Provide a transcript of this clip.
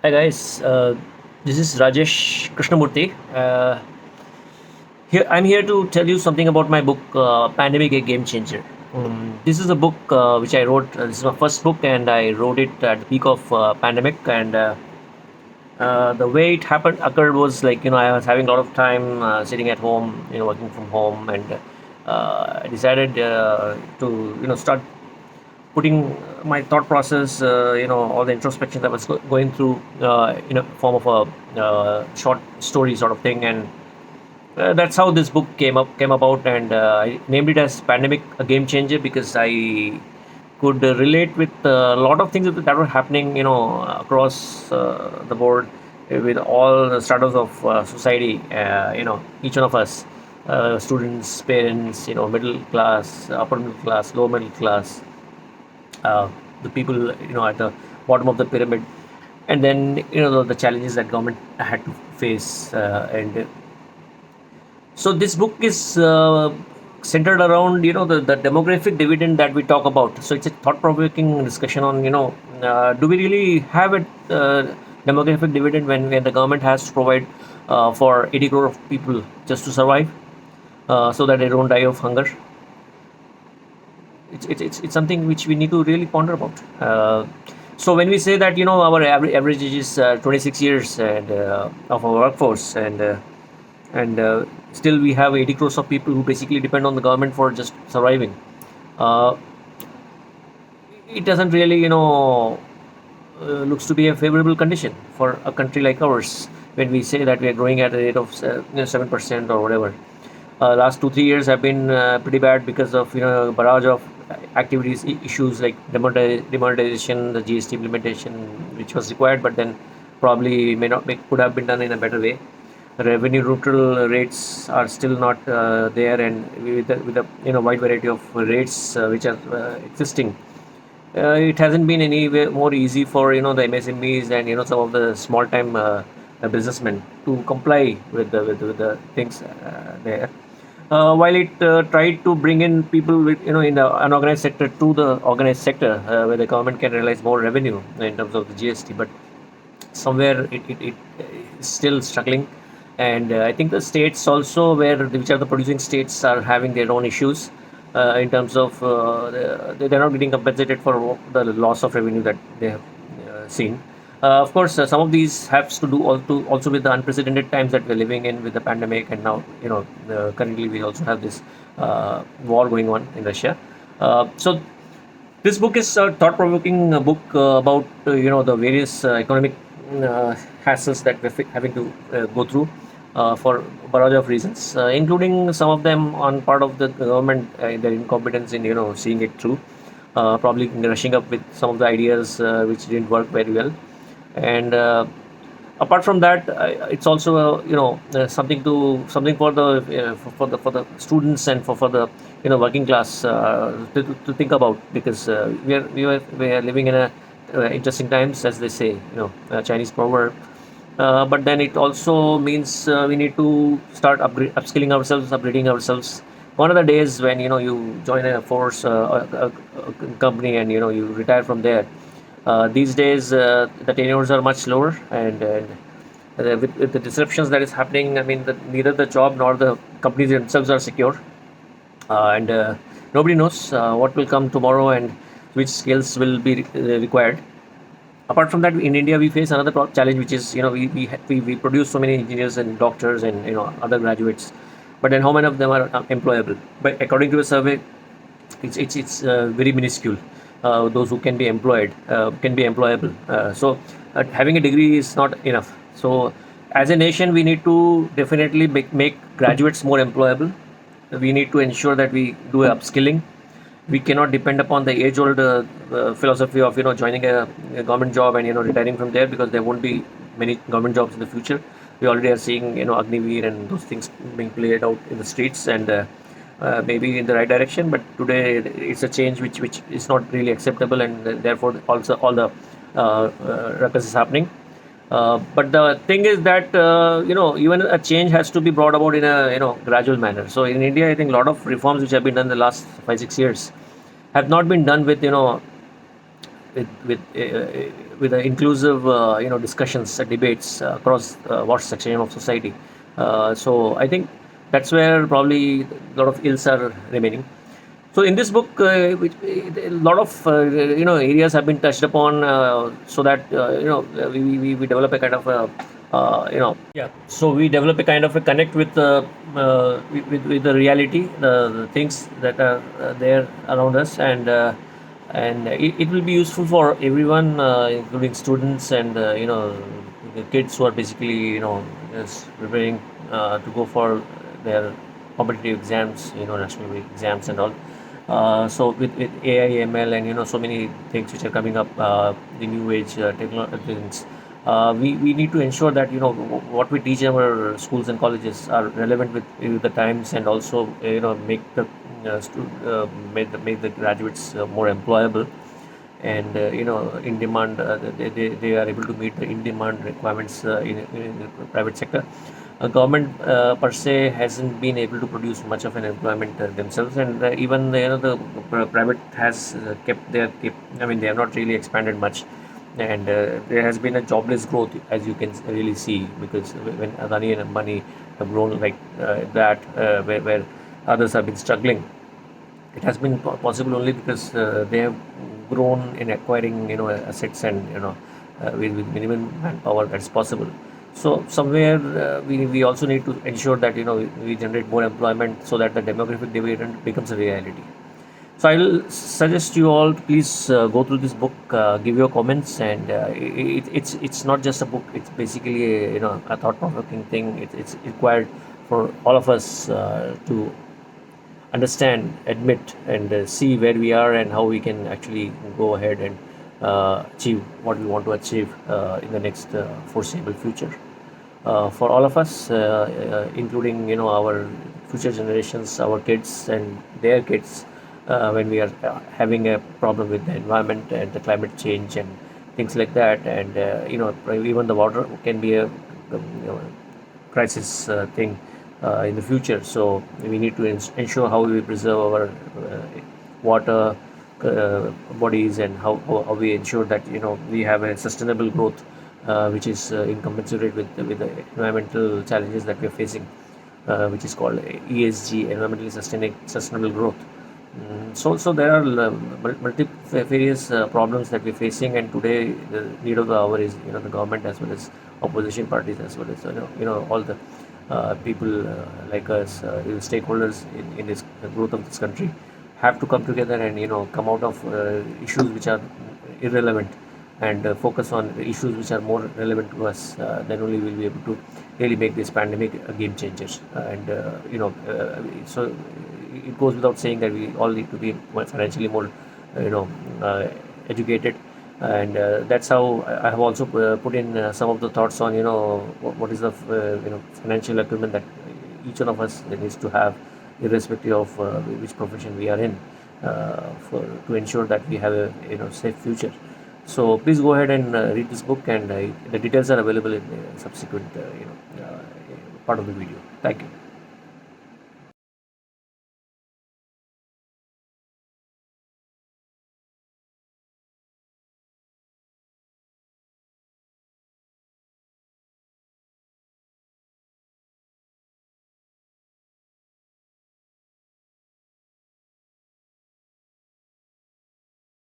Hi guys, this is Rajesh Krishnamurthy. I'm here to tell you something about my book, Pandemic: A Game Changer. This is a book which I wrote. This is my first book, and I wrote it at the peak of pandemic. And the way it happened occurred was like I was having a lot of time sitting at home, working from home, and I decided to start putting my thought process, all the introspection that was going through in a form of a short story sort of thing, and that's how this book came about, and I named it as Pandemic: A Game Changer because I could relate with a lot of things that were happening, across the board with all the stratas of society. Each one of us, students, parents, middle class, upper middle class, lower middle class, uh, the people at the bottom of the pyramid, and then the challenges that government had to face, and so this book is centered around the demographic dividend that we talk about. So it's a thought-provoking discussion on do we really have a demographic dividend when the government has to provide for 80 crore of people just to survive, so that they don't die of hunger. It's something which we need to really ponder about. So when we say that our average age is 26 years and of our workforce, and still we have 80 crores of people who basically depend on the government for just surviving. Uh, it doesn't really looks to be a favorable condition for a country like ours when we say that we are growing at a rate of 7% or whatever. Last 2 3 years have been pretty bad because of barrage of activities issues like demonetization, the GST implementation, which was required, but then probably may not could have been done in a better way. Revenue neutral rates are still not there, and with the wide variety of rates which are existing, it hasn't been any way more easy for the MSMEs and some of the small time businessmen to comply with the things there. While it tried to bring in people with in the unorganized sector to the organized sector, where the government can realize more revenue in terms of the GST, but somewhere it is still struggling. And I think the states also, which are the producing states, are having their own issues in terms of they're not getting compensated for the loss of revenue that they have seen. Of course, some of these has to do also with the unprecedented times that we're living in with the pandemic, and now currently we also have this war going on in Russia. So this book is a thought-provoking book about the various economic hassles that we're having to go through for a barrage of reasons, including some of them on part of the government, their incompetence in seeing it through, probably rushing up with some of the ideas which didn't work very well, and apart from that, it's also something for the for the students and for the working class to think about, because we are living in a interesting times, as they say, a Chinese proverb. But then it also means we need to start upskilling ourselves, upgrading ourselves. One of the days when you join a force, a company, and you retire from there. These days, the tenures are much lower, and with the disruptions that is happening, I mean, neither the job nor the companies themselves are secure, and nobody knows what will come tomorrow and which skills will be required. Apart from that, in India we face another challenge, which is we produce so many engineers and doctors and other graduates, but then how many of them are employable? But according to a survey, it's very minuscule. Those who can be employed can be employable. So having a degree is not enough. So as a nation, we need to definitely make graduates more employable. We need to ensure that we do upskilling. We cannot depend upon the age-old philosophy of joining a government job and retiring from there, because there won't be many government jobs in the future. We already are seeing Agniveer and those things being played out in the streets, and maybe in the right direction. But today it's a change which is not really acceptable, and therefore also all the ruckus is happening. But the thing is that even a change has to be brought about in a gradual manner. So in India, I think a lot of reforms which have been done in the last 5 6 years have not been done with with inclusive discussions, discussions, debates across what section of society. So I think that's where probably a lot of ills are remaining. So in this book, a lot of areas have been touched upon, so that we develop a kind of yeah. So we develop a kind of a connect with the reality, the things that are there around us, and it will be useful for everyone, including students and the kids who are basically is preparing to go for their competitive exams, national exams and all. So with AI, ML, and so many things which are coming up, the new age things, we need to ensure that what we teach in our schools and colleges are relevant with the times, and also make the make the graduates more employable, and in demand, they are able to meet the in demand requirements in the private sector. Government per se hasn't been able to produce much of an employment themselves, and even the private has I mean, they have not really expanded much, and there has been a jobless growth, as you can really see, because when Adani and Ambani have grown like that, where others have been struggling, it has been possible only because they have grown in acquiring assets, and with minimum manpower that's possible. So somewhere we also need to ensure that we generate more employment, so that the demographic dividend becomes a reality. So I'll suggest you all to please go through this book, give your comments, and it's not just a book. It's basically a thought-provoking thing. It's required for all of us to understand, admit, and see where we are and how we can actually go ahead and achieve what we want to achieve in the next foreseeable future. For all of us, including our future generations, our kids and their kids, when we are having a problem with the environment and the climate change and things like that, and even the water can be a crisis thing in the future. So we need to ensure how we preserve our water bodies, and how we ensure that we have a sustainable growth, which is incommensurate with the environmental challenges that we are facing, which is called ESG, environmentally sustainable growth. So there are multifarious problems that we're facing, and today the need of the hour is the government, as well as opposition parties, as well as all the people like us, stakeholders in this growth of this country, have to come together and come out of issues which are irrelevant, and focus on issues which are more relevant to us. Then only we'll be able to really make this pandemic a game changer. And so it goes without saying that we all need to be financially more educated, and that's how I have also put in some of the thoughts on what is the financial equipment that each one of us needs to have, irrespective of which profession we are in, for to ensure that we have a safe future. So please go ahead and read this book, and the details are available in the subsequent part of the video. Thank you.